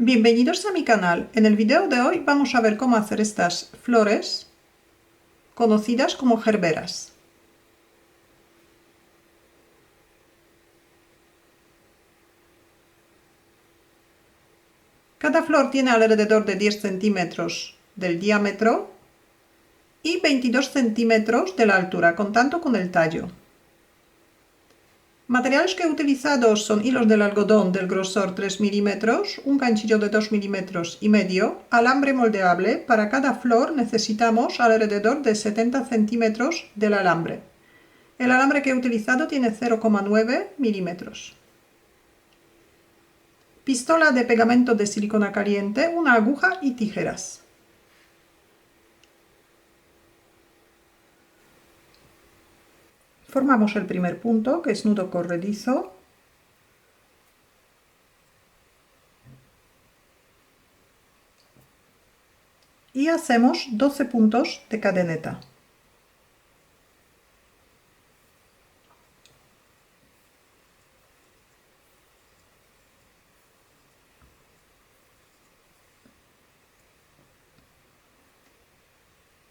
Bienvenidos a mi canal. En el video de hoy vamos a ver cómo hacer estas flores conocidas como gerberas. Cada flor tiene alrededor de 10 centímetros del diámetro y 22 centímetros de la altura, contando con el tallo. Materiales que he utilizado son hilos del algodón del grosor 3 milímetros, un ganchillo de 2 milímetros y medio, alambre moldeable. Para cada flor necesitamos alrededor de 70 centímetros del alambre. El alambre que he utilizado tiene 0,9 milímetros. Pistola de pegamento de silicona caliente, una aguja y tijeras. Formamos el primer punto, que es nudo corredizo. Y hacemos 12 puntos de cadeneta.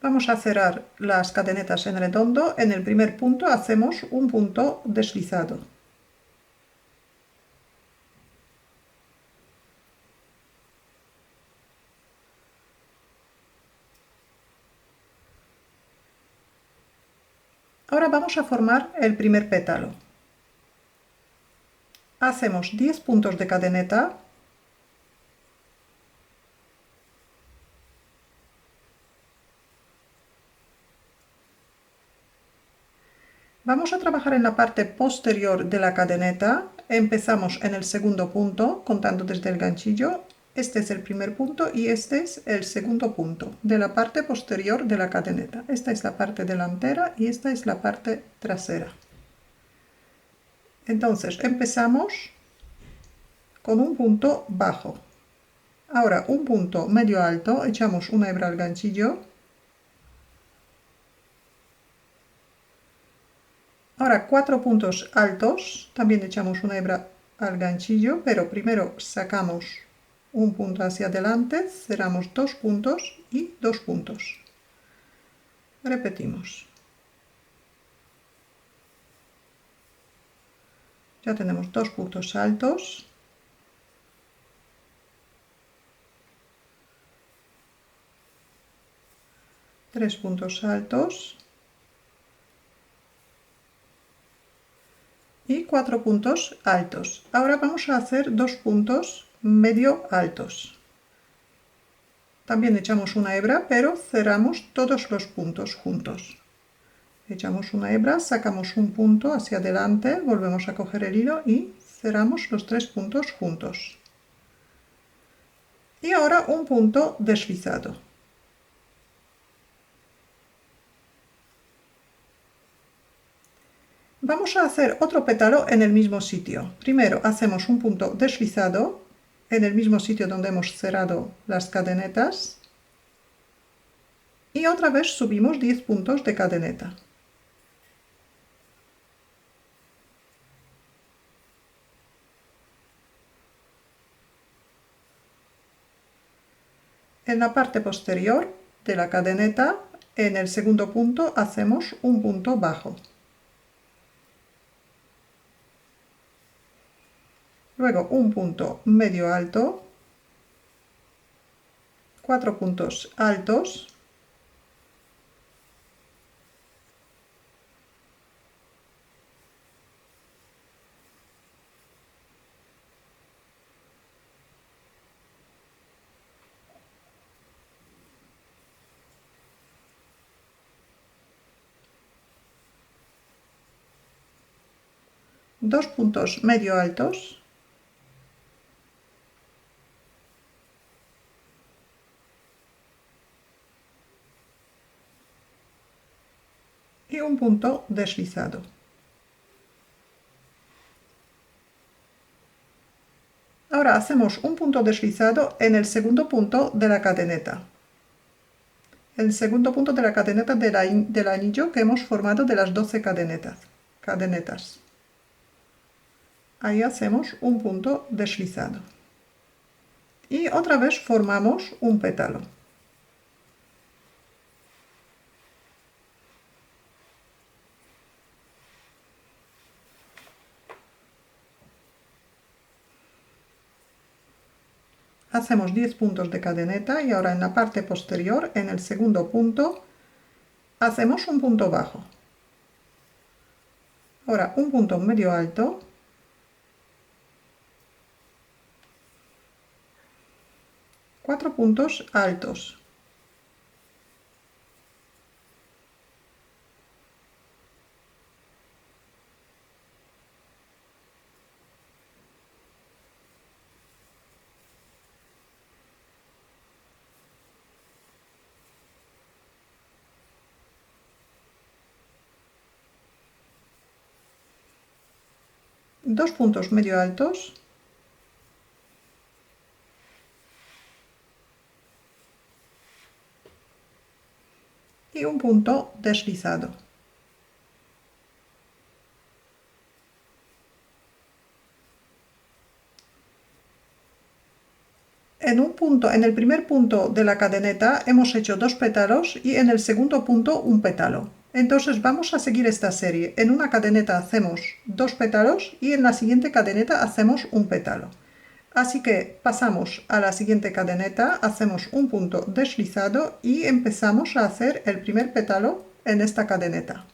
Vamos a cerrar las cadenetas en redondo. En el primer punto hacemos un punto deslizado. Ahora vamos a formar el primer pétalo. Hacemos 10 puntos de cadeneta. Vamos a trabajar en la parte posterior de la cadeneta. Empezamos en el segundo punto, contando desde el ganchillo. Este es el primer punto y este es el segundo punto de la parte posterior de la cadeneta. Esta es la parte delantera y esta es la parte trasera. Entonces empezamos con un punto bajo. Ahora un punto medio alto, echamos una hebra al ganchillo. Ahora 4 puntos altos, también echamos una hebra al ganchillo, pero primero sacamos un punto hacia adelante, cerramos 2 puntos y 2 puntos. Repetimos. Ya tenemos 2 puntos altos. Tres puntos altos. Y 4 puntos altos. Ahora vamos a hacer 2 puntos medio altos. También echamos una hebra, pero cerramos todos los puntos juntos. Echamos una hebra, sacamos un punto hacia adelante, volvemos a coger el hilo y cerramos los 3 puntos juntos. Y ahora un punto deslizado. Vamos a hacer otro pétalo en el mismo sitio. Primero hacemos un punto deslizado en el mismo sitio donde hemos cerrado las cadenetas. Y otra vez subimos 10 puntos de cadeneta. En la parte posterior de la cadeneta, en el segundo punto, hacemos un punto bajo. Luego un punto medio alto, 4 puntos altos, dos puntos medio altos, y un punto deslizado. Ahora hacemos un punto deslizado en el segundo punto de la cadeneta. El segundo punto de la cadeneta del anillo que hemos formado de las 12 cadenetas. Ahí hacemos un punto deslizado. Y otra vez formamos un pétalo. Hacemos 10 puntos de cadeneta y ahora en la parte posterior, en el segundo punto, hacemos un punto bajo. Ahora un punto medio alto, cuatro puntos altos, dos puntos medio altos, y un punto deslizado. En el primer punto de la cadeneta hemos hecho dos pétalos y en el segundo punto un pétalo. Entonces vamos a seguir esta serie. En una cadeneta hacemos dos pétalos y en la siguiente cadeneta hacemos un pétalo. Así que pasamos a la siguiente cadeneta, hacemos un punto deslizado y empezamos a hacer el primer pétalo en esta cadeneta.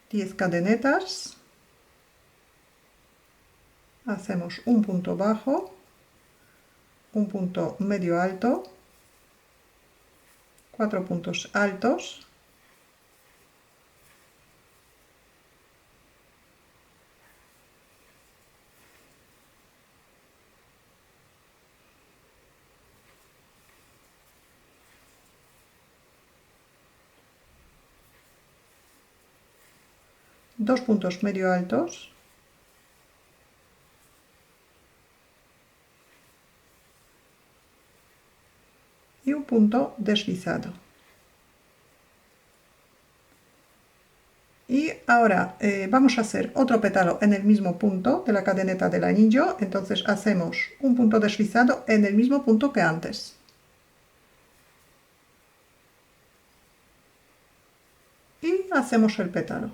Diez cadenetas, hacemos un punto bajo, un punto medio alto, cuatro puntos altos, dos puntos medio altos, y un punto deslizado. Y ahora vamos a hacer otro pétalo en el mismo punto de la cadeneta del anillo, entonces hacemos un punto deslizado en el mismo punto que antes. Y hacemos el pétalo.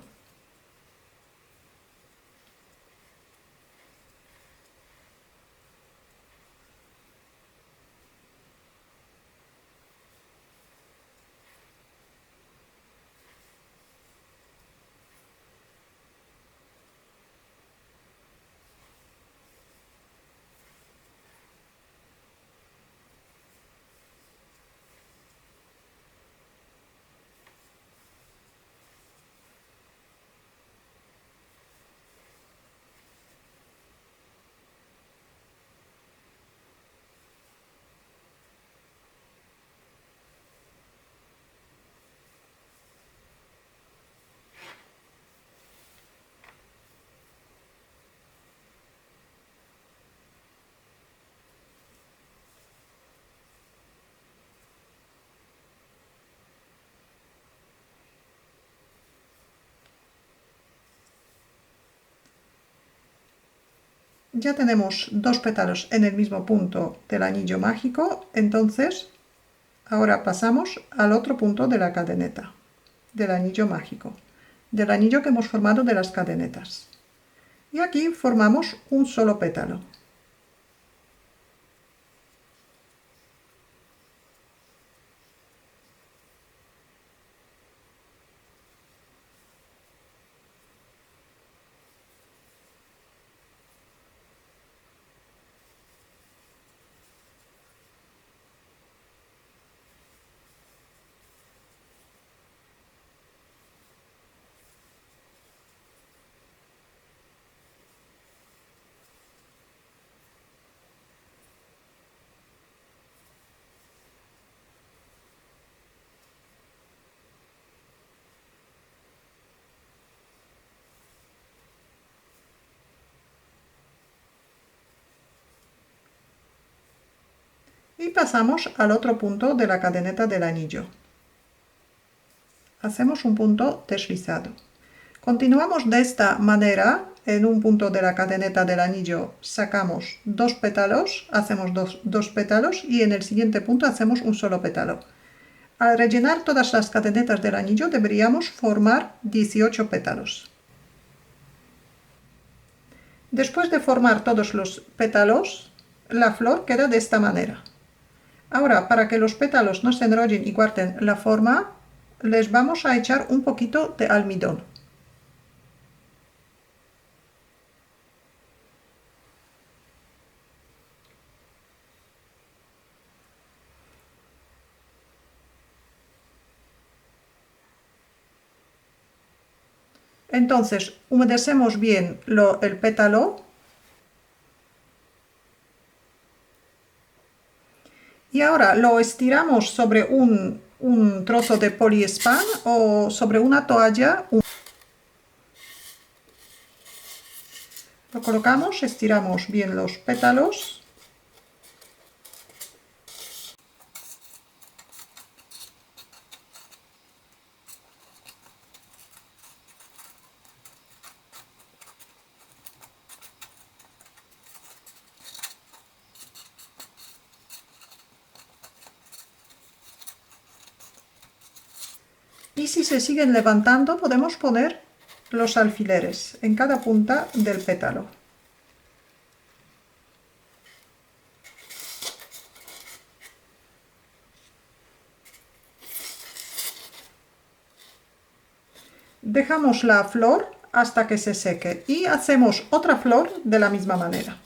Ya tenemos dos pétalos en el mismo punto del anillo mágico, entonces ahora pasamos al otro punto de la cadeneta, del anillo mágico, del anillo que hemos formado de las cadenetas. Y aquí formamos un solo pétalo. Y pasamos al otro punto de la cadeneta del anillo. Hacemos un punto deslizado. Continuamos de esta manera. En un punto de la cadeneta del anillo sacamos dos pétalos, hacemos dos pétalos y en el siguiente punto hacemos un solo pétalo. Al rellenar todas las cadenetas del anillo deberíamos formar 18 pétalos. Después de formar todos los pétalos, la flor queda de esta manera. Ahora, para que los pétalos no se enrollen y guarden la forma, les vamos a echar un poquito de almidón. Entonces, humedecemos bien el pétalo y ahora lo estiramos sobre un trozo de poliespan o sobre una toalla. Lo colocamos, estiramos bien los pétalos. Y si se siguen levantando, podemos poner los alfileres en cada punta del pétalo. Dejamos la flor hasta que se seque y hacemos otra flor de la misma manera.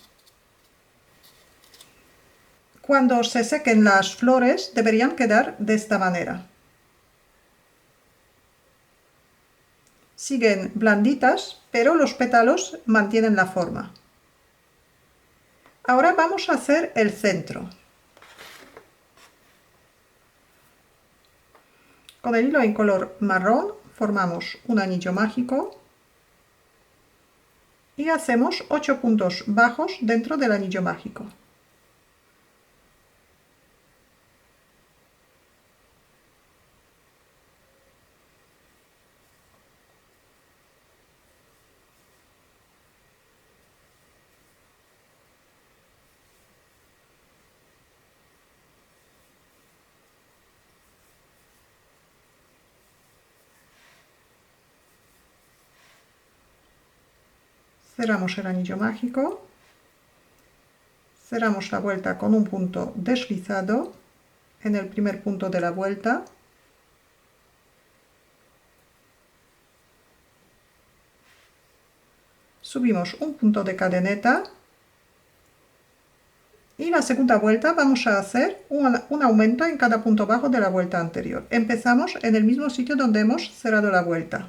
Cuando se sequen las flores deberían quedar de esta manera. Siguen blanditas, pero los pétalos mantienen la forma. Ahora vamos a hacer el centro. Con el hilo en color marrón formamos un anillo mágico y hacemos 8 puntos bajos dentro del anillo mágico. Cerramos el anillo mágico, cerramos la vuelta con un punto deslizado en el primer punto de la vuelta, subimos un punto de cadeneta y la segunda vuelta vamos a hacer un aumento en cada punto bajo de la vuelta anterior. Empezamos en el mismo sitio donde hemos cerrado la vuelta.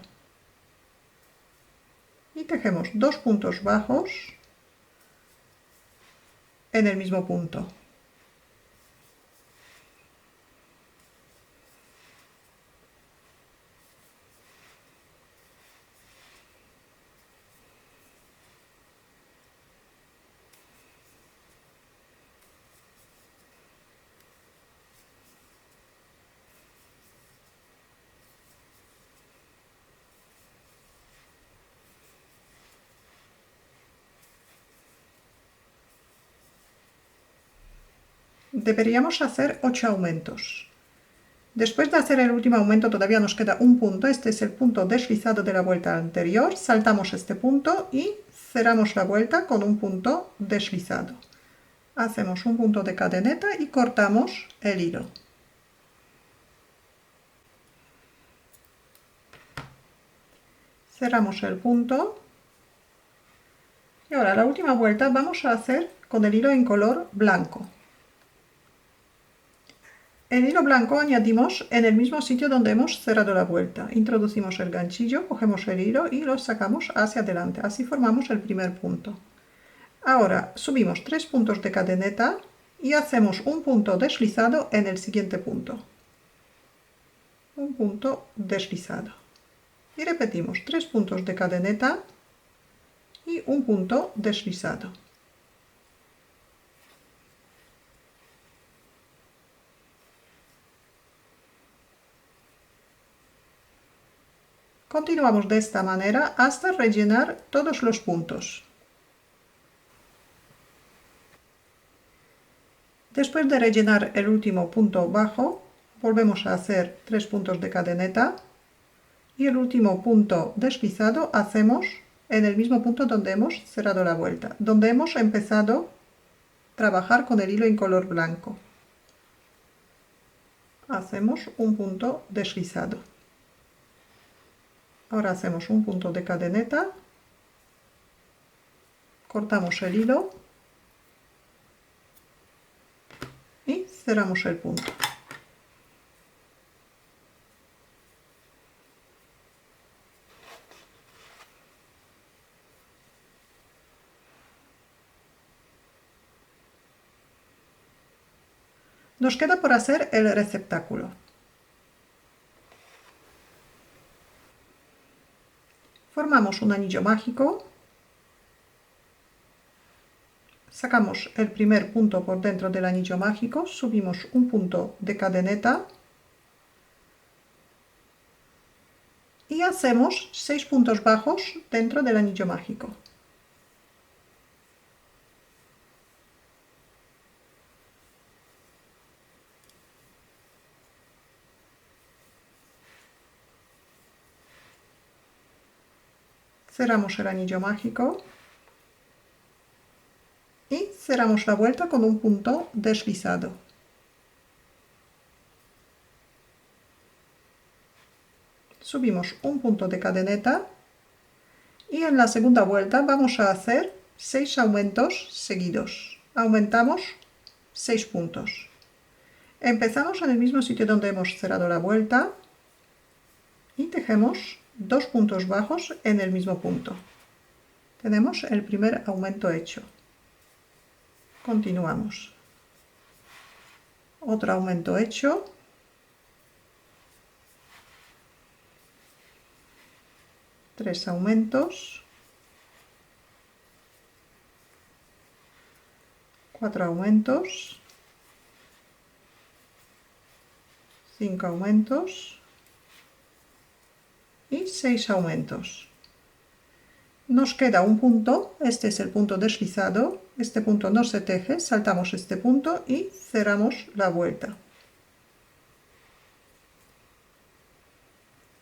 Y tejemos 2 puntos bajos en el mismo punto. Deberíamos hacer 8 aumentos. Después de hacer el último aumento todavía nos queda un punto, este es el punto deslizado de la vuelta anterior, saltamos este punto y cerramos la vuelta con un punto deslizado. Hacemos un punto de cadeneta y cortamos el hilo. Cerramos el punto y ahora la última vuelta vamos a hacer con el hilo en color blanco. El hilo blanco añadimos en el mismo sitio donde hemos cerrado la vuelta. Introducimos el ganchillo, cogemos el hilo y lo sacamos hacia adelante. Así formamos el primer punto. Ahora subimos 3 puntos de cadeneta y hacemos un punto deslizado en el siguiente punto. Un punto deslizado. Y repetimos 3 puntos de cadeneta y un punto deslizado. Continuamos de esta manera hasta rellenar todos los puntos. Después de rellenar el último punto bajo, volvemos a hacer 3 puntos de cadeneta y el último punto deslizado hacemos en el mismo punto donde hemos cerrado la vuelta, donde hemos empezado a trabajar con el hilo en color blanco. Hacemos un punto deslizado. Ahora hacemos un punto de cadeneta, cortamos el hilo y cerramos el punto. Nos queda por hacer el receptáculo. Formamos un anillo mágico, sacamos el primer punto por dentro del anillo mágico, subimos un punto de cadeneta y hacemos 6 puntos bajos dentro del anillo mágico. Cerramos el anillo mágico y cerramos la vuelta con un punto deslizado. Subimos un punto de cadeneta y en la segunda vuelta vamos a hacer 6 aumentos seguidos. Aumentamos 6 puntos. Empezamos en el mismo sitio donde hemos cerrado la vuelta y tejemos 2 puntos bajos en el mismo punto. Tenemos el primer aumento hecho. Continuamos. Otro aumento hecho. Tres aumentos. 4 aumentos. 5 aumentos. Y 6 aumentos. Nos queda un punto, este es el punto deslizado, este punto no se teje, saltamos este punto y cerramos la vuelta.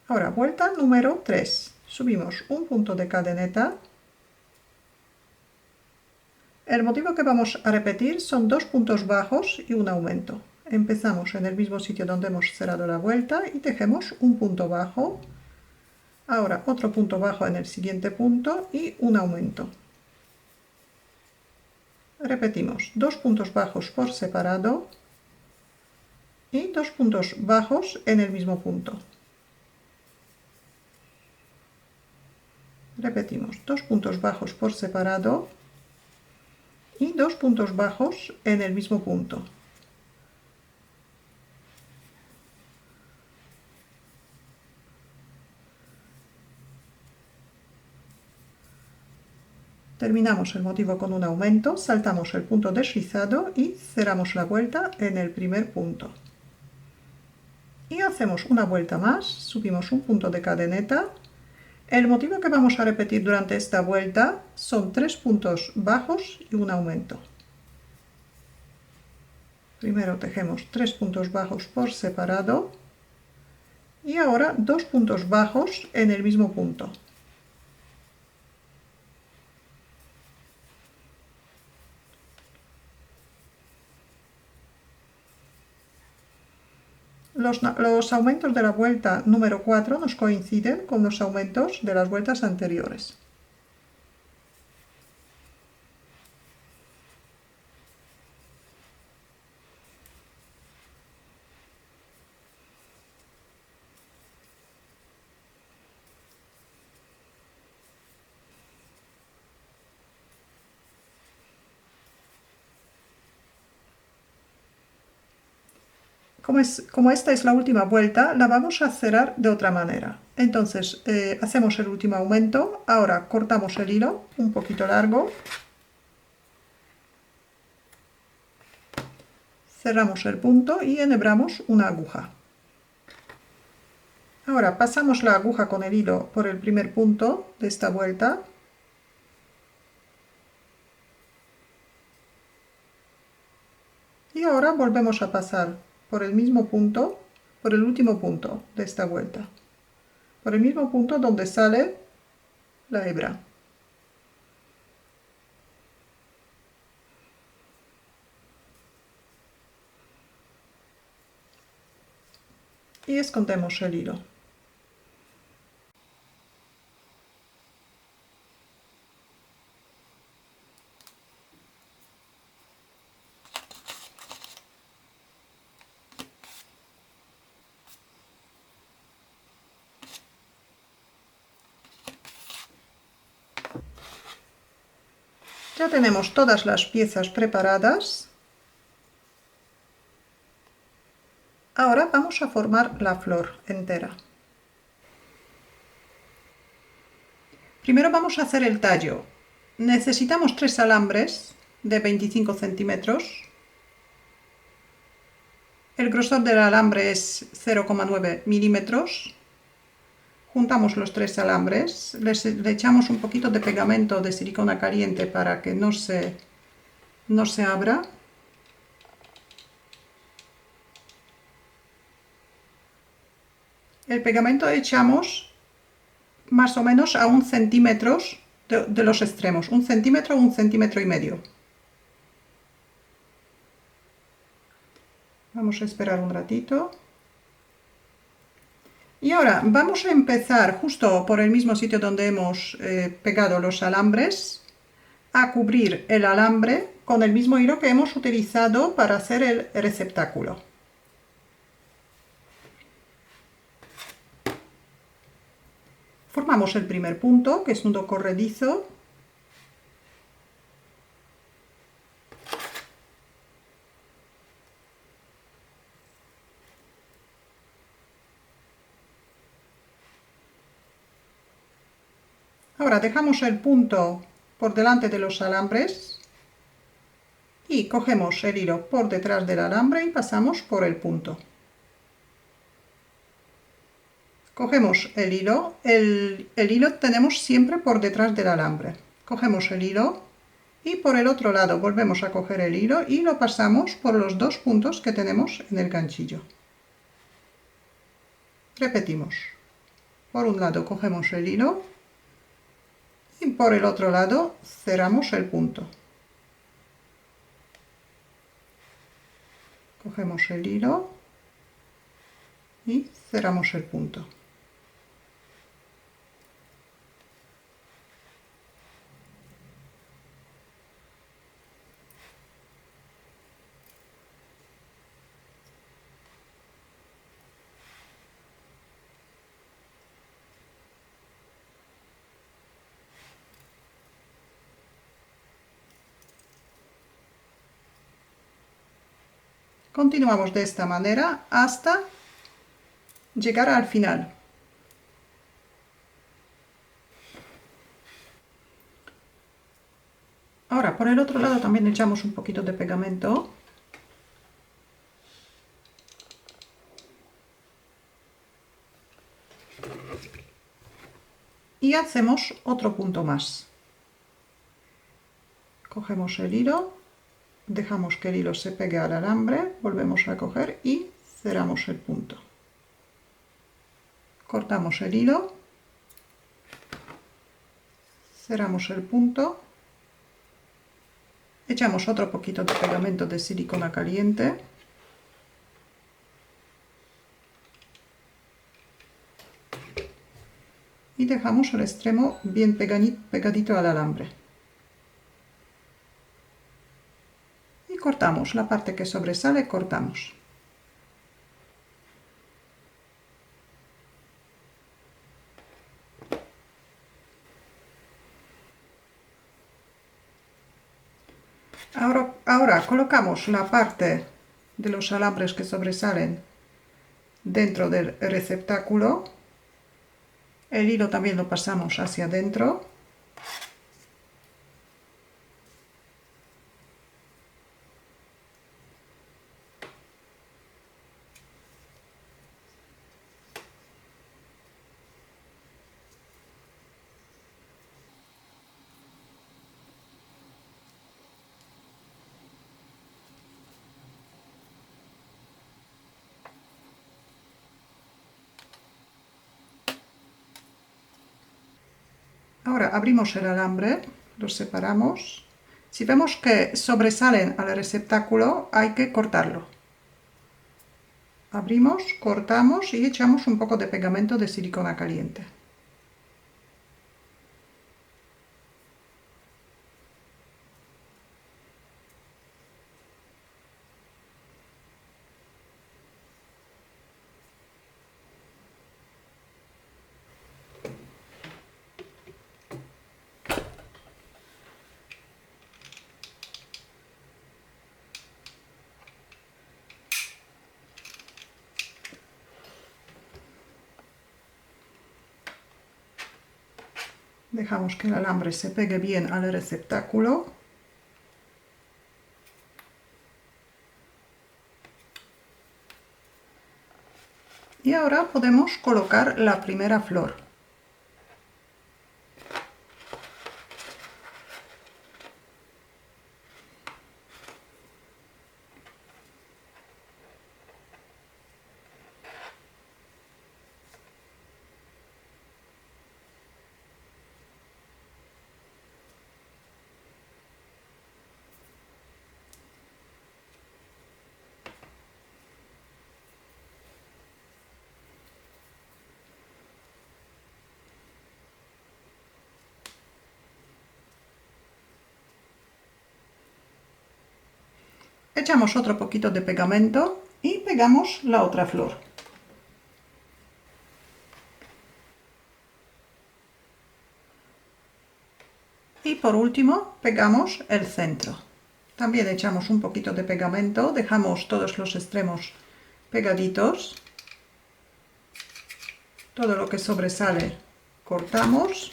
Ahora, vuelta número 3. Subimos un punto de cadeneta. El motivo que vamos a repetir son 2 puntos bajos y un aumento. Empezamos en el mismo sitio donde hemos cerrado la vuelta y tejemos un punto bajo. Ahora otro punto bajo en el siguiente punto y un aumento. Repetimos 2 puntos bajos por separado y 2 puntos bajos en el mismo punto. Repetimos 2 puntos bajos por separado y 2 puntos bajos en el mismo punto. Terminamos el motivo con un aumento, saltamos el punto deslizado y cerramos la vuelta en el primer punto. Y hacemos una vuelta más, subimos un punto de cadeneta. El motivo que vamos a repetir durante esta vuelta son 3 puntos bajos y un aumento. Primero tejemos 3 puntos bajos por separado y ahora 2 puntos bajos en el mismo punto. Los aumentos de la vuelta número 4 nos coinciden con los aumentos de las vueltas anteriores. Como esta es la última vuelta, la vamos a cerrar de otra manera. Entonces, hacemos el último aumento, ahora cortamos el hilo un poquito largo, cerramos el punto y enhebramos una aguja. Ahora pasamos la aguja con el hilo por el primer punto de esta vuelta. Y ahora volvemos a pasar por el mismo punto, por el último punto de esta vuelta. Por el mismo punto donde sale la hebra. Y escondemos el hilo. Ya tenemos todas las piezas preparadas. Ahora vamos a formar la flor entera. Primero vamos a hacer el tallo. Necesitamos 3 alambres de 25 centímetros. El grosor del alambre es 0,9 milímetros. Juntamos los 3 alambres, le echamos un poquito de pegamento de silicona caliente para que no se abra. El pegamento echamos más o menos a 1 centímetro de los extremos, 1 centímetro o 1,5 centímetros. Vamos a esperar un ratito. Y ahora vamos a empezar justo por el mismo sitio donde hemos pegado los alambres, a cubrir el alambre con el mismo hilo que hemos utilizado para hacer el receptáculo. Formamos el primer punto, que es nudo corredizo. Ahora dejamos el punto por delante de los alambres y cogemos el hilo por detrás del alambre y pasamos por el punto. Cogemos el hilo tenemos siempre por detrás del alambre. Cogemos el hilo y por el otro lado volvemos a coger el hilo y lo pasamos por los 2 puntos que tenemos en el ganchillo. Repetimos. Por un lado cogemos el hilo y por el otro lado cerramos el punto. Cogemos el hilo y cerramos el punto. Continuamos de esta manera hasta llegar al final. Ahora por el otro lado también echamos un poquito de pegamento. Y hacemos otro punto más. Cogemos el hilo, dejamos que el hilo se pegue al alambre, volvemos a coger y cerramos el punto. Cortamos el hilo, cerramos el punto, echamos otro poquito de pegamento de silicona caliente y dejamos el extremo bien pegadito al alambre. Y cortamos la parte que sobresale, cortamos. Ahora colocamos la parte de los alambres que sobresalen dentro del receptáculo. El hilo también lo pasamos hacia adentro. Ahora abrimos el alambre, los separamos. Si vemos que sobresalen al receptáculo, hay que cortarlo. Abrimos, cortamos y echamos un poco de pegamento de silicona caliente. Dejamos que el alambre se pegue bien al receptáculo. Y ahora podemos colocar la primera flor. Echamos otro poquito de pegamento y pegamos la otra flor. Y por último pegamos el centro. También echamos un poquito de pegamento, dejamos todos los extremos pegaditos. Todo lo que sobresale cortamos.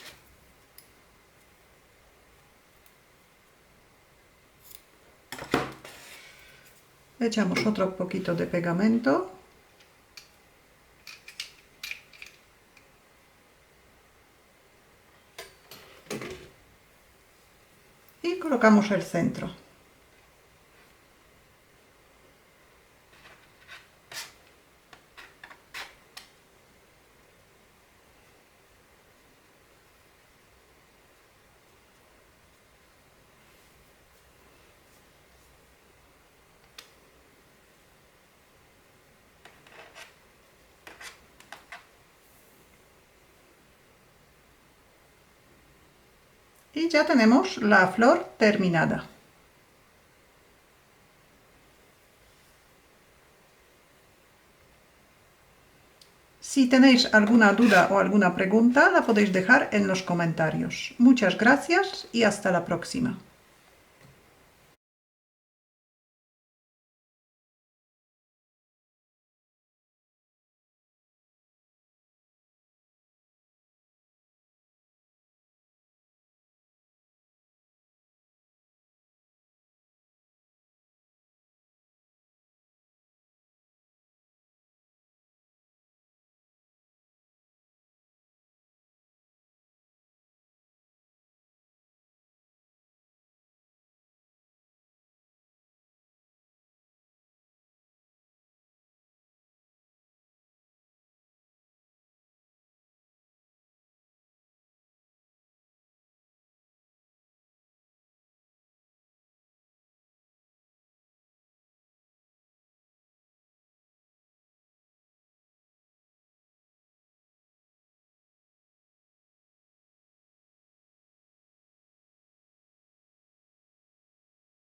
Echamos otro poquito de pegamento. Y colocamos el centro. Y ya tenemos la flor terminada. Si tenéis alguna duda o alguna pregunta, la podéis dejar en los comentarios. Muchas gracias y hasta la próxima.